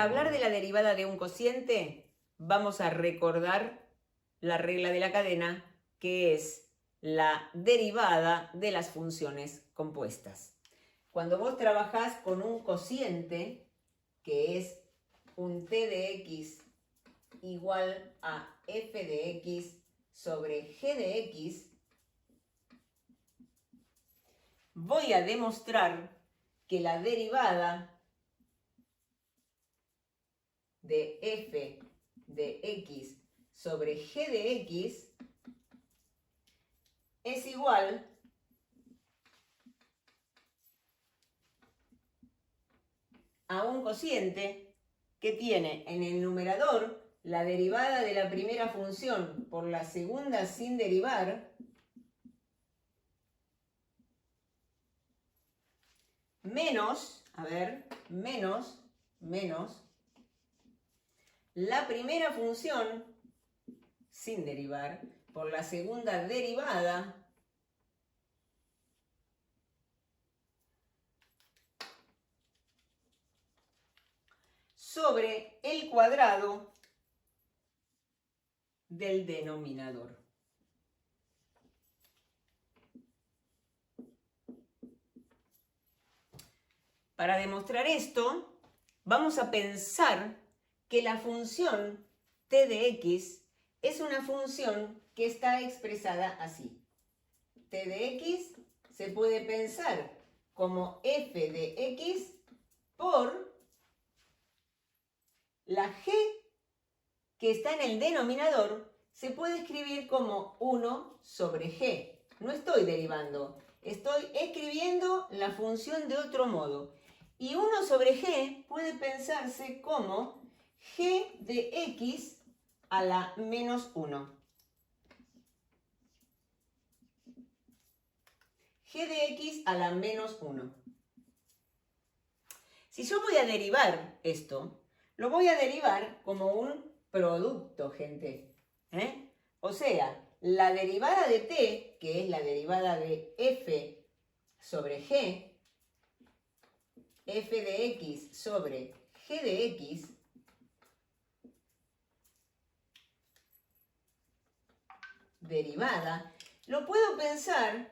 Para hablar de la derivada de un cociente, vamos a recordar la regla de la cadena, que es la derivada de las funciones compuestas. Cuando vos trabajás con un cociente, que es un t de x igual a f de x sobre g de x, voy a demostrar que la derivada de f de x sobre g de x es igual a un cociente que tiene en el numerador la derivada de la primera función por la segunda sin derivar menos la primera función sin derivar por la segunda derivada sobre el cuadrado del denominador. Para demostrar esto, vamos a pensar que la función t de x es una función que está expresada así. T de x se puede pensar como f de x por la g que está en el denominador, se puede escribir como 1 sobre g. No estoy derivando, estoy escribiendo la función de otro modo. Y 1 sobre g puede pensarse como g de x a la menos 1. G de x a la menos 1. Si yo voy a derivar esto, lo voy a derivar como un producto, gente. O sea, la derivada de t, que es la derivada de f sobre g, f de x sobre g de x, derivada, lo puedo pensar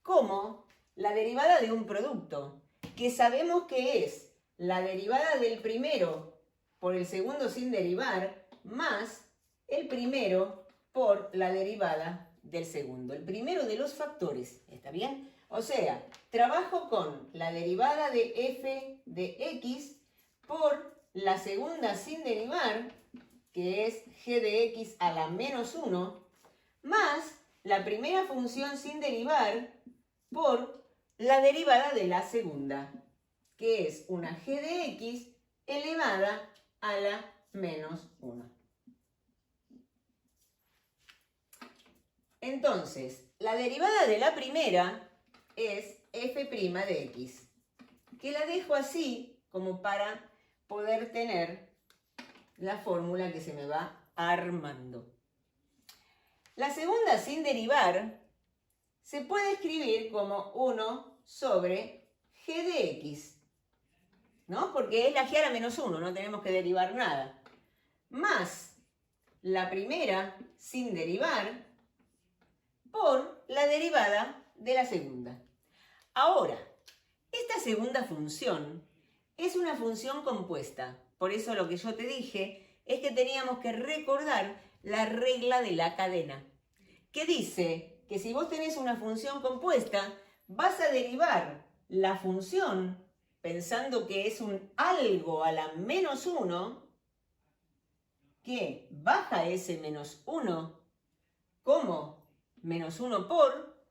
como la derivada de un producto, que sabemos que es la derivada del primero por el segundo sin derivar, más el primero por la derivada del segundo. El primero de los factores, ¿está bien? O sea, trabajo con la derivada de f de x por la segunda sin derivar, que es g de x a la menos 1, más la primera función sin derivar por la derivada de la segunda, que es una g de x elevada a la menos 1. Entonces, la derivada de la primera es f' de x, que la dejo así como para poder tener la fórmula que se me va armando. La segunda sin derivar se puede escribir como 1 sobre g de x, ¿no? Porque es la g a la menos 1, no tenemos que derivar nada. Más la primera sin derivar por la derivada de la segunda. Ahora, esta segunda función es una función compuesta. Por eso lo que yo te dije es que teníamos que recordar la regla de la cadena, que dice que si vos tenés una función compuesta, vas a derivar la función pensando que es un algo a la menos 1, que baja ese menos 1 como menos 1 por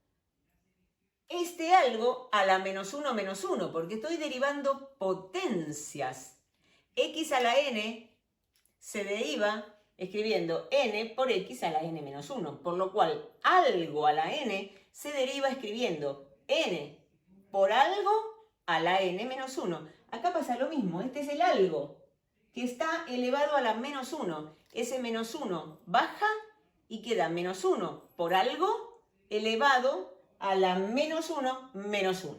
este algo a la menos 1 menos 1, porque estoy derivando potencias. X a la n se deriva escribiendo n por x a la n menos 1, por lo cual algo a la n se deriva escribiendo n por algo a la n menos 1. Acá pasa lo mismo, este es el algo que está elevado a la menos 1. Ese menos 1 baja y queda menos 1 por algo elevado a la menos 1 menos 1.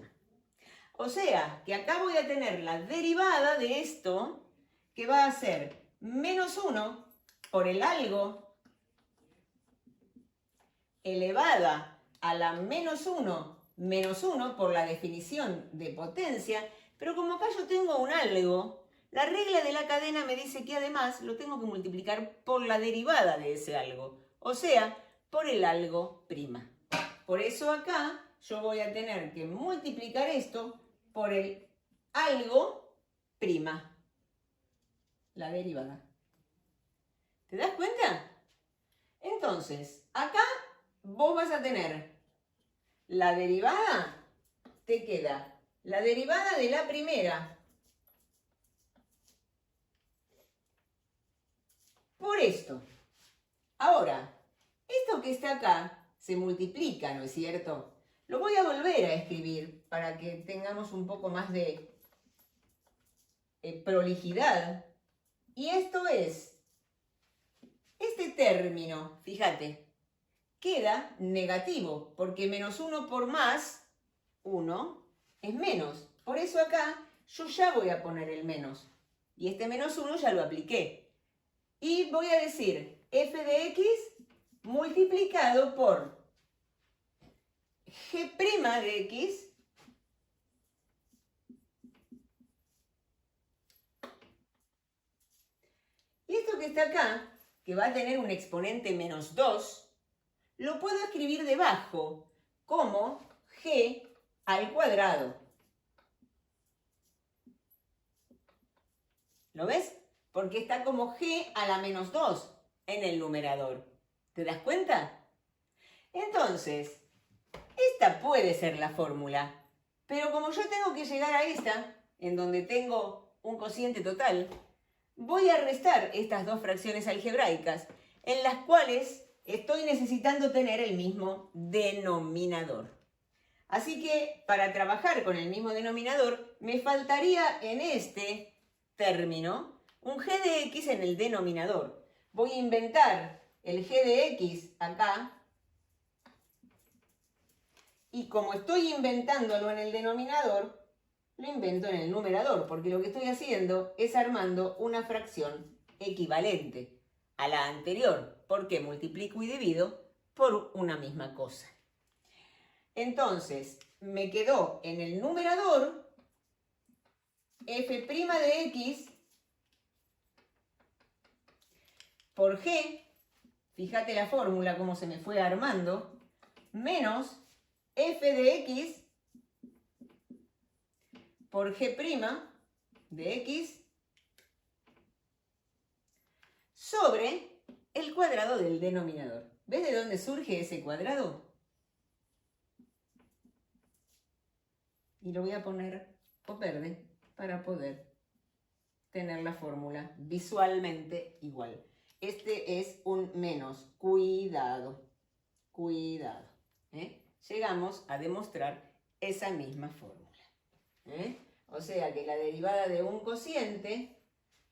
O sea, que acá voy a tener la derivada de esto, que va a ser menos 1 por el algo elevada a la menos 1 por la definición de potencia, pero como acá yo tengo un algo, la regla de la cadena me dice que además lo tengo que multiplicar por la derivada de ese algo, o sea, por el algo prima. Por eso acá yo voy a tener que multiplicar esto por el algo prima, la derivada. ¿Te das cuenta? Entonces, acá vos vas a tener la derivada, te queda la derivada de la primera por esto. Ahora, esto que está acá se multiplica, ¿no es cierto? Lo voy a volver a escribir para que tengamos un poco más de prolijidad. Y esto es, este término, fíjate, queda negativo, porque menos 1 por más 1 es menos. Por eso acá yo ya voy a poner el menos. Y este menos 1 ya lo apliqué. Y voy a decir f de x multiplicado por g' de x y esto que está acá, que va a tener un exponente menos 2, lo puedo escribir debajo como g al cuadrado. ¿Lo ves? Porque está como g a la menos 2 en el numerador. ¿Te das cuenta? Entonces, esta puede ser la fórmula, pero como yo tengo que llegar a esta, en donde tengo un cociente total, voy a restar estas dos fracciones algebraicas, en las cuales estoy necesitando tener el mismo denominador. Así que, para trabajar con el mismo denominador, me faltaría en este término un g de x en el denominador. Voy a inventar el g de x acá, y como estoy inventándolo en el denominador, lo invento en el numerador, porque lo que estoy haciendo es armando una fracción equivalente a la anterior, porque multiplico y divido por una misma cosa. Entonces, me quedó en el numerador f' de x por g, fíjate la fórmula cómo se me fue armando, menos f de x por g' de x sobre el cuadrado del denominador. ¿Ves de dónde surge ese cuadrado? Y lo voy a poner con verde para poder tener la fórmula visualmente igual. Este es un menos. Cuidado, cuidado. Llegamos a demostrar esa misma fórmula. O sea que la derivada de un cociente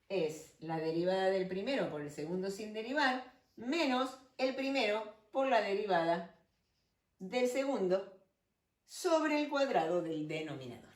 es la derivada del primero por el segundo sin derivar, menos el primero por la derivada del segundo sobre el cuadrado del denominador.